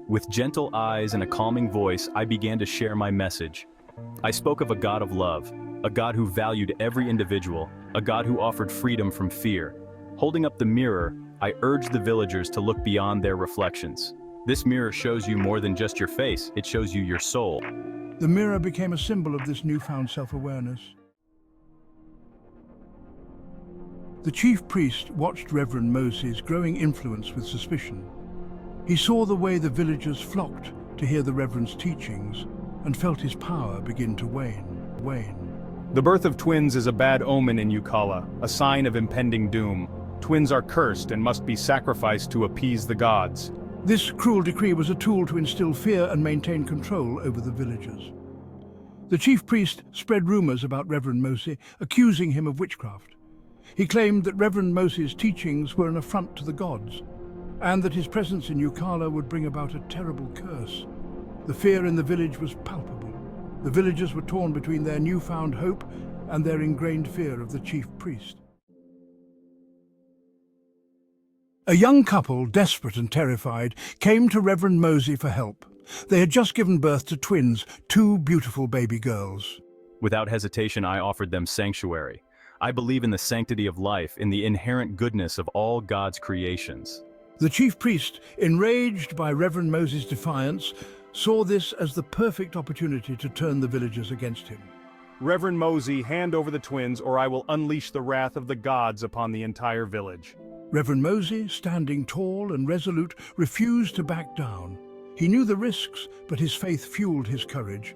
With gentle eyes and a calming voice, I began to share my message. I spoke of a God of love, a God who valued every individual, a God who offered freedom from fear. Holding up the mirror, I urged the villagers to look beyond their reflections. This mirror shows you more than just your face, it shows you your soul. The mirror became a symbol of this newfound self-awareness. The chief priest watched Reverend Moses' growing influence with suspicion. He saw the way the villagers flocked to hear the Reverend's teachings and felt his power begin to wane. The birth of twins is a bad omen in Ukala, a sign of impending doom. Twins are cursed and must be sacrificed to appease the gods. This cruel decree was a tool to instill fear and maintain control over the villagers. The chief priest spread rumors about Reverend Moses, accusing him of witchcraft. He claimed that Reverend Moses' teachings were an affront to the gods, and that his presence in Ukala would bring about a terrible curse. The fear in the village was palpable. The villagers were torn between their newfound hope and their ingrained fear of the chief priest. A young couple, desperate and terrified, came to Reverend Moses for help. They had just given birth to twins, two beautiful baby girls. Without hesitation, I offered them sanctuary. I believe in the sanctity of life, in the inherent goodness of all God's creations. The chief priest, enraged by Reverend Moses' defiance, saw this as the perfect opportunity to turn the villagers against him. Reverend Moses, hand over the twins, or I will unleash the wrath of the gods upon the entire village. Reverend Moses, standing tall and resolute, refused to back down. He knew the risks, but his faith fueled his courage.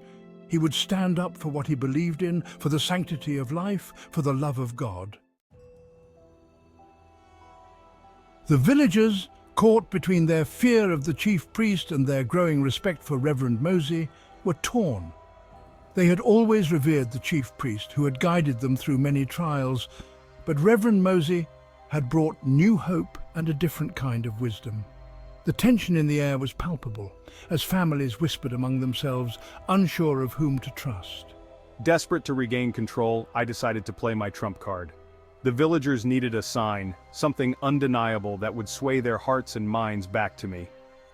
He would stand up for what he believed in, for the sanctity of life, for the love of God. The villagers, caught between their fear of the chief priest and their growing respect for Reverend Moses, were torn. They had always revered the chief priest, who had guided them through many trials, but Reverend Moses had brought new hope and a different kind of wisdom. The tension in the air was palpable, as families whispered among themselves, unsure of whom to trust. Desperate to regain control, I decided to play my trump card. The villagers needed a sign, something undeniable that would sway their hearts and minds back to me.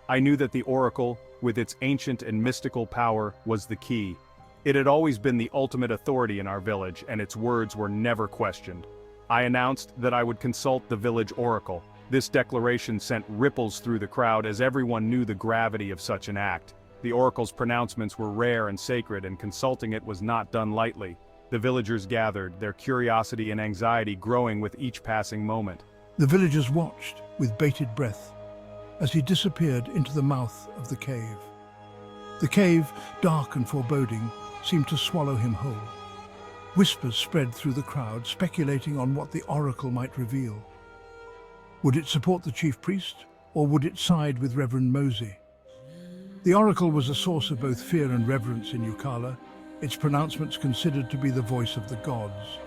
I knew that the oracle, with its ancient and mystical power, was the key. It had always been the ultimate authority in our village, and its words were never questioned. I announced that I would consult the village oracle. This declaration sent ripples through the crowd as everyone knew the gravity of such an act. The oracle's pronouncements were rare and sacred, and consulting it was not done lightly. The villagers gathered, their curiosity and anxiety growing with each passing moment. The villagers watched with bated breath as he disappeared into the mouth of the cave. The cave, dark and foreboding, seemed to swallow him whole. Whispers spread through the crowd, speculating on what the oracle might reveal. Would it support the chief priest, or would it side with Reverend Moses? The oracle was a source of both fear and reverence in Ukala, its pronouncements considered to be the voice of the gods.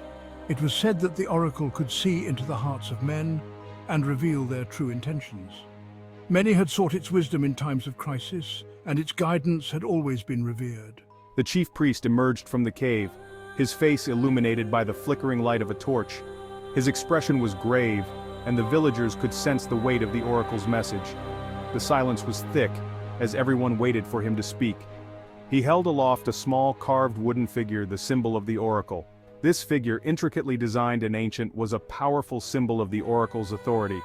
It was said that the oracle could see into the hearts of men and reveal their true intentions. Many had sought its wisdom in times of crisis, and its guidance had always been revered. The chief priest emerged from the cave, his face illuminated by the flickering light of a torch. His expression was grave, and the villagers could sense the weight of the oracle's message. The silence was thick, as everyone waited for him to speak. He held aloft a small carved wooden figure, the symbol of the oracle. This figure, intricately designed and ancient, was a powerful symbol of the oracle's authority.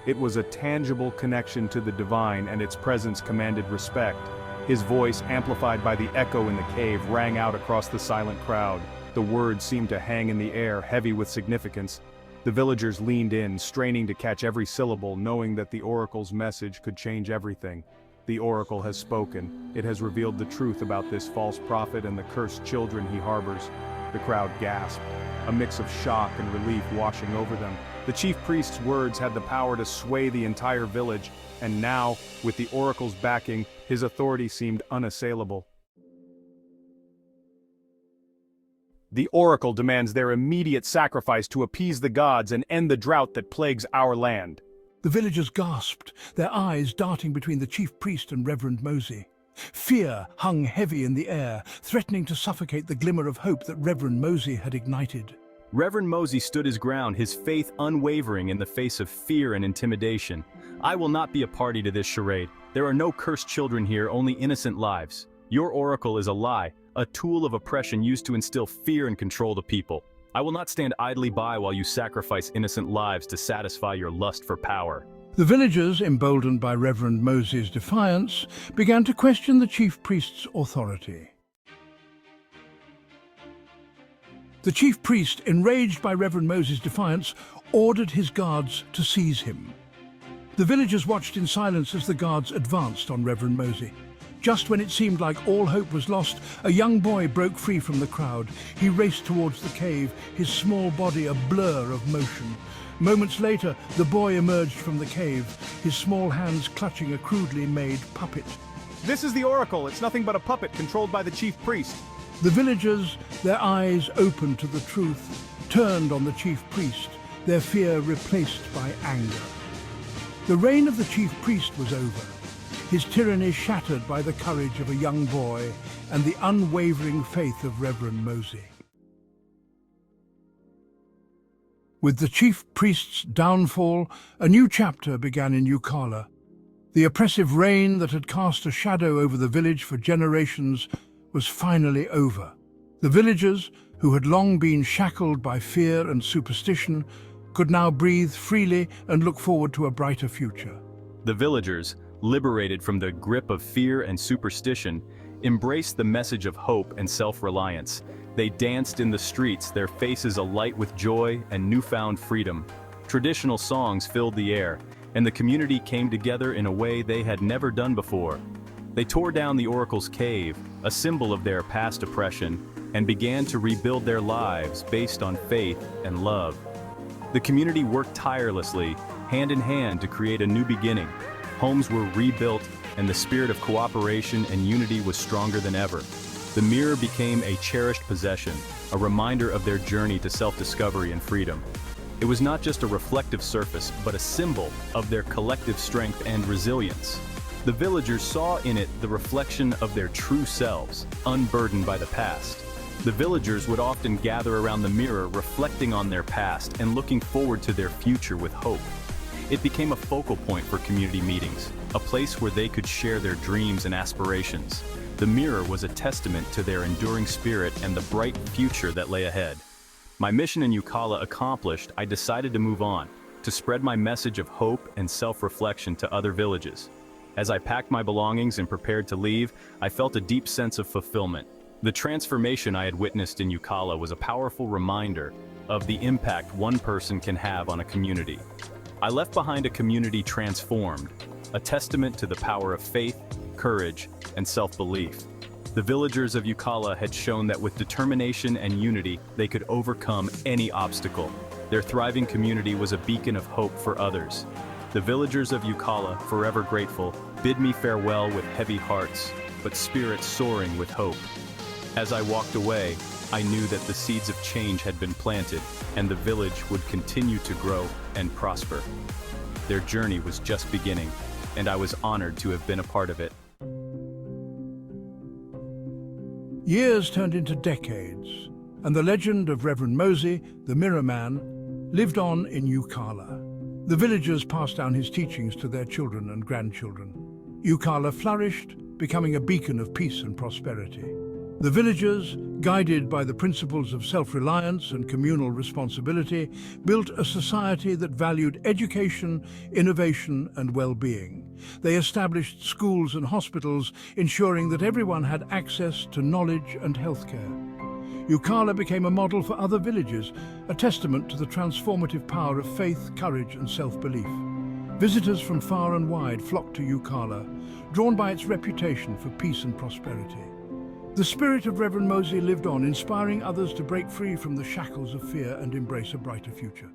It was a tangible connection to the divine, and its presence commanded respect. His voice, amplified by the echo in the cave, rang out across the silent crowd. The words seemed to hang in the air, heavy with significance. The villagers leaned in, straining to catch every syllable, knowing that the oracle's message could change everything. The oracle has spoken. It has revealed the truth about this false prophet and the cursed children he harbors. The crowd gasped, a mix of shock and relief washing over them. The chief priest's words had the power to sway the entire village, and now, with the oracle's backing, his authority seemed unassailable. The oracle demands their immediate sacrifice to appease the gods and end the drought that plagues our land. The villagers gasped, their eyes darting between the chief priest and Reverend Moses. Fear hung heavy in the air, threatening to suffocate the glimmer of hope that Reverend Moses had ignited. Reverend Mosey stood his ground, his faith unwavering in the face of fear and intimidation. "I will not be a party to this charade. There are no cursed children here, only innocent lives. Your oracle is a lie, a tool of oppression used to instill fear and control the people. I will not stand idly by while you sacrifice innocent lives to satisfy your lust for power." The villagers, emboldened by Reverend Mosey's defiance, began to question the chief priest's authority. The chief priest, enraged by Reverend Mosey's defiance, ordered his guards to seize him. The villagers watched in silence as the guards advanced on Reverend Mosey. Just when it seemed like all hope was lost, a young boy broke free from the crowd. He raced towards the cave, his small body a blur of motion. Moments later, the boy emerged from the cave, his small hands clutching a crudely made puppet. This is the oracle. It's nothing but a puppet controlled by the chief priest. The villagers, their eyes open to the truth, turned on the chief priest, their fear replaced by anger. The reign of the chief priest was over, his tyranny shattered by the courage of a young boy and the unwavering faith of Reverend Mosey. With the chief priest's downfall, a new chapter began in Ukala. The oppressive reign that had cast a shadow over the village for generations was finally over. The villagers, who had long been shackled by fear and superstition, could now breathe freely and look forward to a brighter future. The villagers, liberated from the grip of fear and superstition, embraced the message of hope and self-reliance. They danced in the streets, their faces alight with joy and newfound freedom. Traditional songs filled the air, and the community came together in a way they had never done before. They tore down the oracle's cave, a symbol of their past oppression, and began to rebuild their lives based on faith and love. The community worked tirelessly, hand in hand, to create a new beginning. Homes were rebuilt, and the spirit of cooperation and unity was stronger than ever. The mirror became a cherished possession, a reminder of their journey to self-discovery and freedom. It was not just a reflective surface, but a symbol of their collective strength and resilience. The villagers saw in it the reflection of their true selves, unburdened by the past. The villagers would often gather around the mirror, reflecting on their past and looking forward to their future with hope. It became a focal point for community meetings, a place where they could share their dreams and aspirations. The mirror was a testament to their enduring spirit and the bright future that lay ahead. My mission in Ukala accomplished, I decided to move on, to spread my message of hope and self-reflection to other villages. As I packed my belongings and prepared to leave, I felt a deep sense of fulfillment. The transformation I had witnessed in Ukala was a powerful reminder of the impact one person can have on a community. I left behind a community transformed, a testament to the power of faith, courage, and self-belief. The villagers of Ukala had shown that with determination and unity, they could overcome any obstacle. Their thriving community was a beacon of hope for others. The villagers of Ukala, forever grateful, bid me farewell with heavy hearts, but spirits soaring with hope. As I walked away, I knew that the seeds of change had been planted, and the village would continue to grow and prosper. Their journey was just beginning, and I was honored to have been a part of it. Years turned into decades, and the legend of Reverend Mosey, the Mirror Man, lived on in Ukala. The villagers passed down his teachings to their children and grandchildren. Ukala flourished, becoming a beacon of peace and prosperity. The villagers, guided by the principles of self-reliance and communal responsibility, built a society that valued education, innovation, and well-being. They established schools and hospitals, ensuring that everyone had access to knowledge and healthcare. Ukala became a model for other villages, a testament to the transformative power of faith, courage, and self-belief. Visitors from far and wide flocked to Ukala, drawn by its reputation for peace and prosperity. The spirit of Reverend Mosey lived on, inspiring others to break free from the shackles of fear and embrace a brighter future.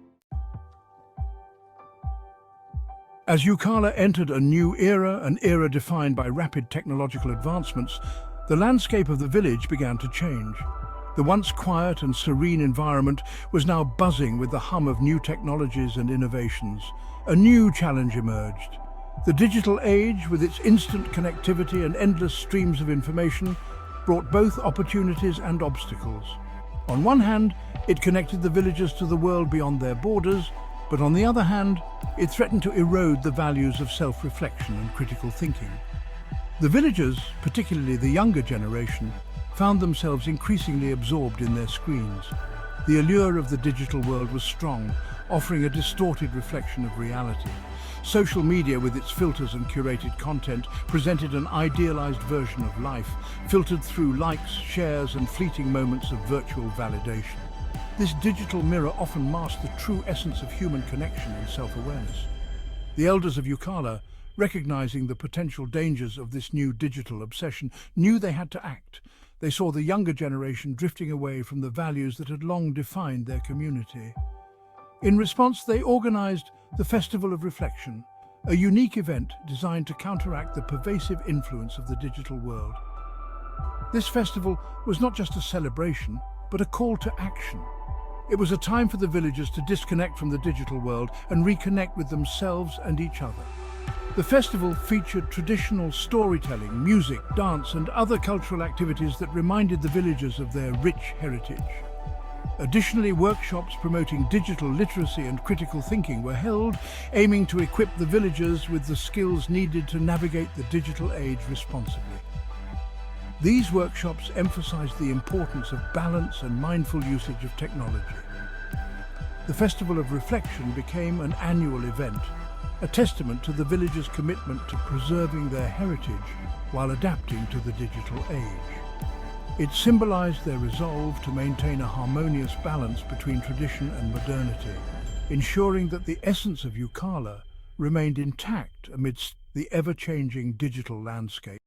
As Ukala entered a new era, an era defined by rapid technological advancements, the landscape of the village began to change. The once quiet and serene environment was now buzzing with the hum of new technologies and innovations. A new challenge emerged. The digital age, with its instant connectivity and endless streams of information, brought both opportunities and obstacles. On one hand, it connected the villagers to the world beyond their borders, but on the other hand, it threatened to erode the values of self-reflection and critical thinking. The villagers, particularly the younger generation, found themselves increasingly absorbed in their screens. The allure of the digital world was strong, offering a distorted reflection of reality. Social media, with its filters and curated content, presented an idealized version of life, filtered through likes, shares, and fleeting moments of virtual validation. This digital mirror often masked the true essence of human connection and self-awareness. The elders of Ukala, recognizing the potential dangers of this new digital obsession, knew they had to act. They saw the younger generation drifting away from the values that had long defined their community. In response, they organized the Festival of Reflection, a unique event designed to counteract the pervasive influence of the digital world. This festival was not just a celebration, but a call to action. It was a time for the villagers to disconnect from the digital world and reconnect with themselves and each other. The festival featured traditional storytelling, music, dance, and other cultural activities that reminded the villagers of their rich heritage. Additionally, workshops promoting digital literacy and critical thinking were held, aiming to equip the villagers with the skills needed to navigate the digital age responsibly. These workshops emphasized the importance of balance and mindful usage of technology. The Festival of Reflection became an annual event, a testament to the villagers' commitment to preserving their heritage while adapting to the digital age. It symbolized their resolve to maintain a harmonious balance between tradition and modernity, ensuring that the essence of Ukala remained intact amidst the ever-changing digital landscape.